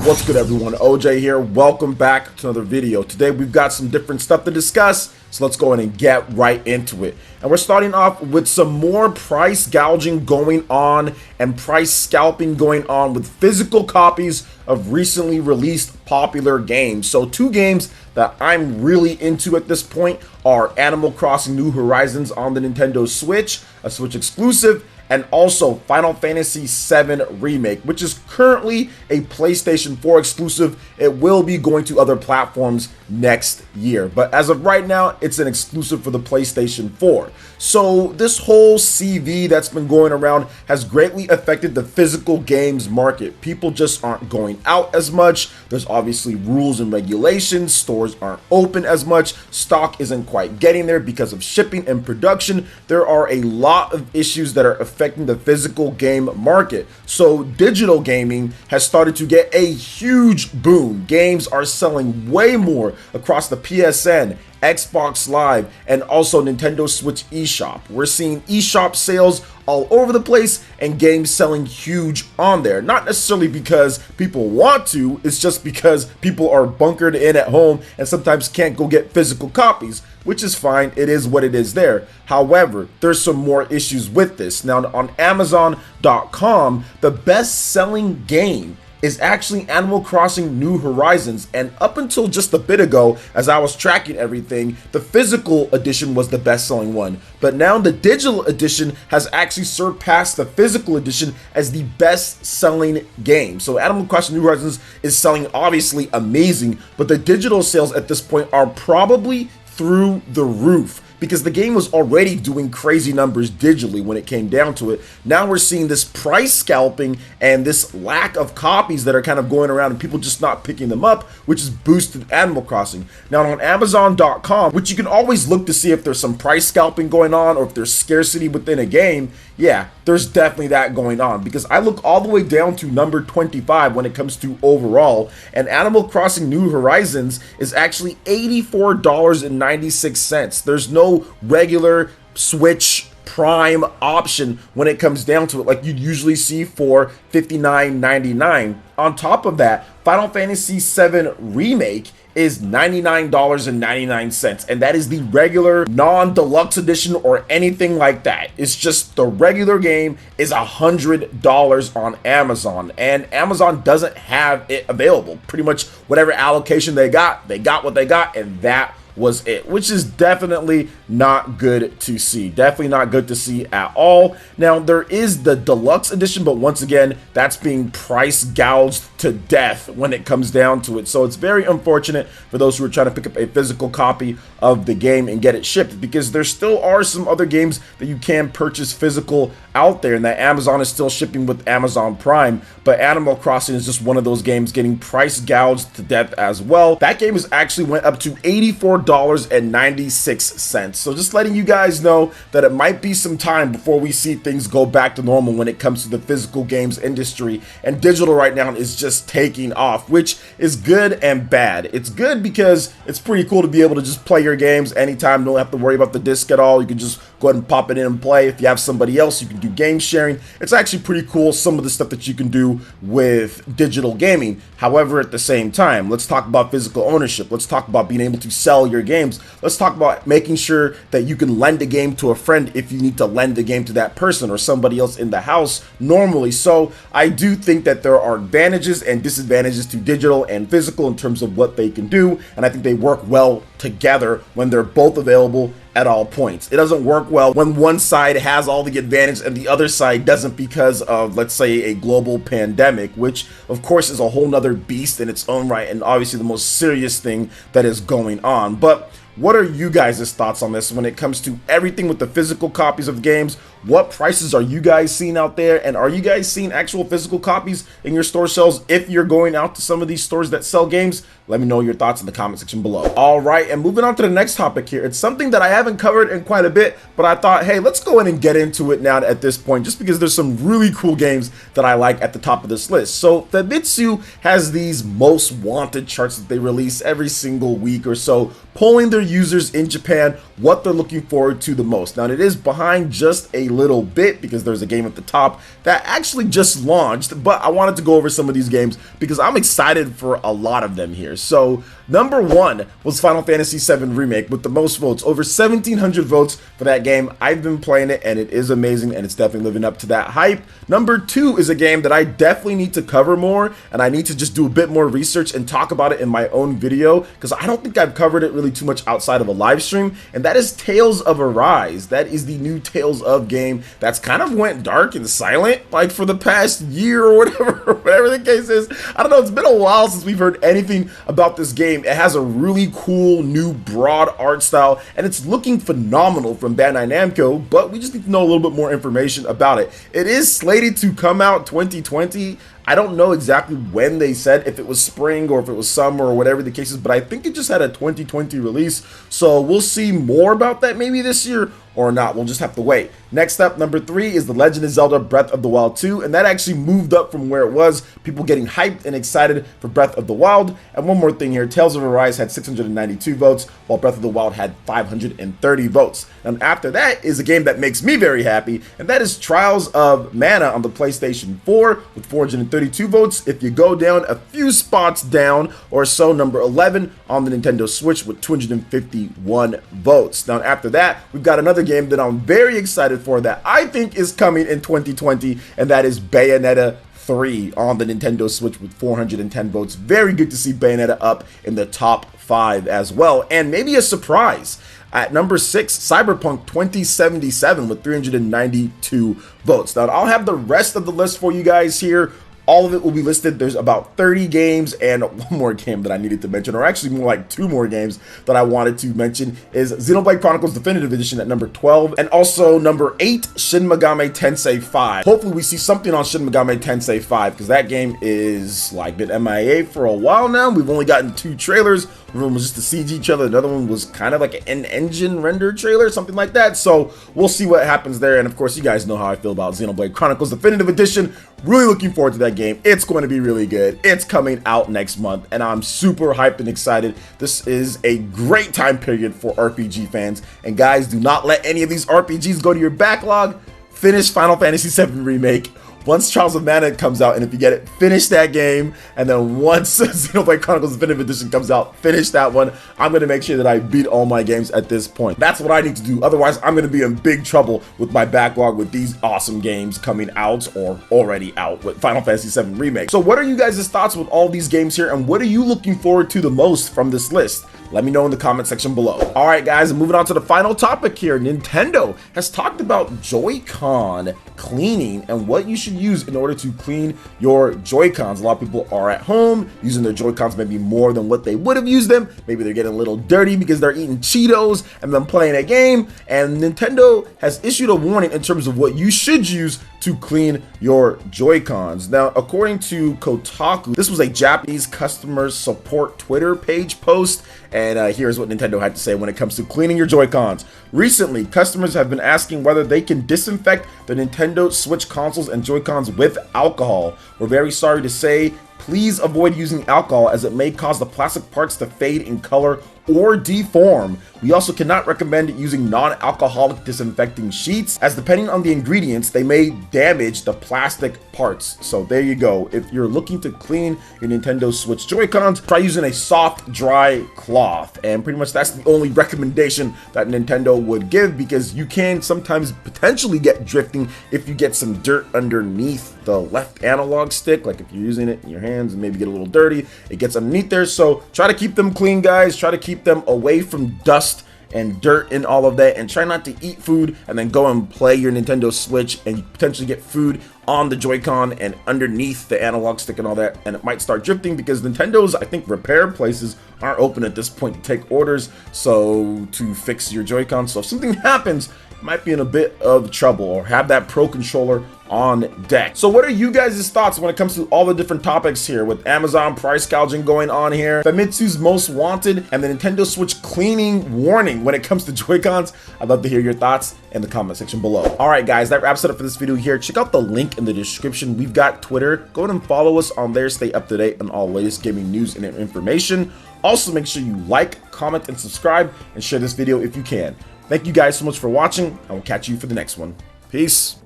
What's good, everyone? OJ here. Welcome back to another video. Today we've got some different stuff to discuss, so let's go ahead and get right into it. And we're starting off with some more price gouging going on and price scalping going on with physical copies of recently released popular games. So two games that I'm really into at this point are Animal Crossing New Horizons on the Nintendo Switch, a Switch exclusive, and also Final Fantasy VII Remake, which is currently a PlayStation 4 exclusive. It will be going to other platforms next year, but as of right now, it's an exclusive for the PlayStation 4. So this whole CV that's been going around has greatly affected the physical games market. People just aren't going out as much. There's obviously rules and regulations. Stores aren't open as much. Stock isn't quite getting there because of shipping and production. There are a lot of issues that are affecting the physical game market. So digital gaming has started to get a huge boom. Games are selling way more across the PSN, Xbox Live, and also Nintendo Switch eShop. We're seeing eShop sales all over the place and games selling huge on there. Not necessarily because people want to, it's just because people are bunkered in at home and sometimes can't go get physical copies, which is fine. It is what it is there. However, there's some more issues with this. Now, on Amazon.com, the best-selling game is actually Animal Crossing New Horizons, and up until just a bit ago, as I was tracking everything, the physical edition was the best-selling one, but now the digital edition has actually surpassed the physical edition as the best-selling game. So Animal Crossing New Horizons is selling obviously amazing, but the digital sales at this point are probably through the roof, because the game was already doing crazy numbers digitally when it came down to it. Now we're seeing this price scalping and this lack of copies that are kind of going around and people just not picking them up, which has boosted Animal Crossing. Now on Amazon.com, which you can always look to see if there's some price scalping going on or if there's scarcity within a game, yeah, there's definitely that going on, because I look all the way down to number 25 when it comes to overall, and Animal Crossing New Horizons is actually $84.96. There's no regular Switch Prime option when it comes down to it, like you'd usually see for $59.99. On top of that, Final Fantasy VII Remake is $99.99, and that is the regular non-deluxe edition or anything like that. It's just the regular game is $100 on Amazon, and Amazon doesn't have it available. Pretty much whatever allocation they got what they got, and that was it, which is definitely not good to see. Definitely not good to see at all. Now, there is the deluxe edition, but once again, that's being price gouged to death when it comes down to it. So it's very unfortunate for those who are trying to pick up a physical copy of the game and get it shipped, because there still are some other games that you can purchase physical out there and that Amazon is still shipping with Amazon Prime, but Animal Crossing is just one of those games getting price gouged to death as well. That game has actually went up to $84.96. So just letting you guys know that it might be some time before we see things go back to normal when it comes to the physical games industry, and digital right now is just taking off, which is good and bad. It's good because it's pretty cool to be able to just play your games anytime, don't have to worry about the disc at all. You can just go ahead and pop it in and play. If you have somebody else, you can do game sharing. It's actually pretty cool, some of the stuff that you can do with digital gaming. However, at the same time, let's talk about physical ownership. Let's talk about being able to sell your games. Let's talk about making sure that you can lend a game to a friend if you need to lend a game to that person or somebody else in the house normally. So I do think that there are advantages and disadvantages to digital and physical in terms of what they can do, and I think they work well together when they're both available at all points. It doesn't work well when one side has all the advantage and the other side doesn't because of, let's say, a global pandemic, which of course is a whole nother beast in its own right and obviously the most serious thing that is going on. But what are you guys' thoughts on this when it comes to everything with the physical copies of games? What prices are you guys seeing out there? And are you guys seeing actual physical copies in your store shelves if you're going out to some of these stores that sell games? Let me know your thoughts in the comment section below. All right, and moving on to the next topic here. It's something that I haven't covered in quite a bit, but I thought, hey, let's go in and get into it now at this point, just because there's some really cool games that I like at the top of this list. So Famitsu has these most wanted charts that they release every single week or so, polling their users in Japan what they're looking forward to the most. Now, it is behind just a little bit because there's a game at the top that actually just launched, but I wanted to go over some of these games because I'm excited for a lot of them here. So number one was Final Fantasy VII Remake with the most votes, over 1,700 votes for that game. I've been playing it and it is amazing and it's definitely living up to that hype. Number two is a game that I definitely need to cover more, and I need to just do a bit more research and talk about it in my own video because I don't think I've covered it really too much outside of a live stream, and that is Tales of Arise. That is the new Tales of game that's kind of went dark and silent like for the past year or whatever the case is. I don't know, it's been a while since we've heard anything about this game. It has a really cool new broad art style and it's looking phenomenal from Bandai Namco, but we just need to know a little bit more information about it. It is slated to come out 2020. I don't know exactly when they said, if it was spring or if it was summer or whatever the case is, but I think it just had a 2020 release. So we'll see more about that maybe this year or not. We'll just have to wait. Next up, number three is The Legend of Zelda Breath of the Wild 2, and that actually moved up from where it was. People getting hyped and excited for Breath of the Wild. And one more thing here, Tales of Arise had 692 votes, while Breath of the Wild had 530 votes. And after that is a game that makes me very happy, and that is Trials of Mana on the PlayStation 4 with 432 votes. If you go down a few spots down or so, number 11 on the Nintendo Switch with 251 votes. Now after that, we've got another game that I'm very excited for that I think is coming in 2020, and that is Bayonetta 3 on the Nintendo Switch with 410 votes. Very good to see Bayonetta up in the top 5 as well, and maybe a surprise. At number 6, Cyberpunk 2077 with 392 votes. Now, I'll have the rest of the list for you guys here. All of it will be listed. There's about 30 games, and one more game that I needed to mention, or actually more like 2 more games that I wanted to mention, is Xenoblade Chronicles Definitive Edition at number 12, and also number 8, Shin Megami Tensei 5. Hopefully we see something on Shin Megami Tensei 5, because that game is like been MIA for a while now. We've only gotten 2 trailers. One was just to siege each other. Another one was kind of like an in-engine render trailer, something like that. So we'll see what happens there. And of course, you guys know how I feel about Xenoblade Chronicles Definitive Edition. Really looking forward to that game. It's going to be really good. It's coming out next month, and I'm super hyped and excited. This is a great time period for RPG fans. And guys, do not let any of these RPGs go to your backlog. Finish Final Fantasy VII Remake. Once Trials of Mana comes out, and if you get it, finish that game. And then once Xenoblade Chronicles Definitive Edition comes out, finish that one. I'm going to make sure that I beat all my games at this point. That's what I need to do. Otherwise, I'm going to be in big trouble with my backlog with these awesome games coming out or already out with Final Fantasy VII Remake. So what are you guys' thoughts with all these games here, and what are you looking forward to the most from this list? Let me know in the comment section below. All right, guys, moving on to the final topic here. Nintendo has talked about Joy-Con cleaning and what you should use in order to clean your Joy-Cons. A lot of people are at home using their Joy-Cons maybe more than what they would have used them. Maybe they're getting a little dirty because they're eating Cheetos and then playing a game. And Nintendo has issued a warning in terms of what you should use to clean your Joy-Cons. Now, according to Kotaku, this was a Japanese customer support Twitter page post, and here's what Nintendo had to say when it comes to cleaning your Joy-Cons. Recently, customers have been asking whether they can disinfect the Nintendo Switch consoles and Joy-Cons with alcohol. We're very sorry to say, please avoid using alcohol as it may cause the plastic parts to fade in color or deform. We also cannot recommend using non-alcoholic disinfecting sheets, as depending on the ingredients, they may damage the plastic parts. So there you go. If you're looking to clean your Nintendo Switch Joy-Cons, try using a soft, dry cloth. And pretty much that's the only recommendation that Nintendo would give, because you can sometimes potentially get drifting if you get some dirt underneath the left analog stick. Like if you're using it in your hands and maybe get a little dirty, it gets underneath there. So try to keep them clean, guys. Try to keep them away from dust and dirt and all of that, and try not to eat food and then go and play your Nintendo Switch and you potentially get food on the Joy-Con and underneath the analog stick and all that, and it might start drifting because Nintendo's, I think, repair places aren't open at this point to take orders so to fix your Joy-Con. So if something happens, you might be in a bit of trouble, or have that Pro Controller on deck. So what are you guys' thoughts when it comes to all the different topics here, with Amazon price gouging going on here, Famitsu's Most Wanted, and the Nintendo Switch cleaning warning when it comes to Joy-Cons? I'd love to hear your thoughts in the comment section below. All right, guys, that wraps it up for this video here. Check out the link in the description. We've got Twitter. Go ahead and follow us on there. Stay up to date on all latest gaming news and information. Also, make sure you like, comment, and subscribe, and share this video if you can. Thank you guys so much for watching, and we'll catch you for the next one. Peace.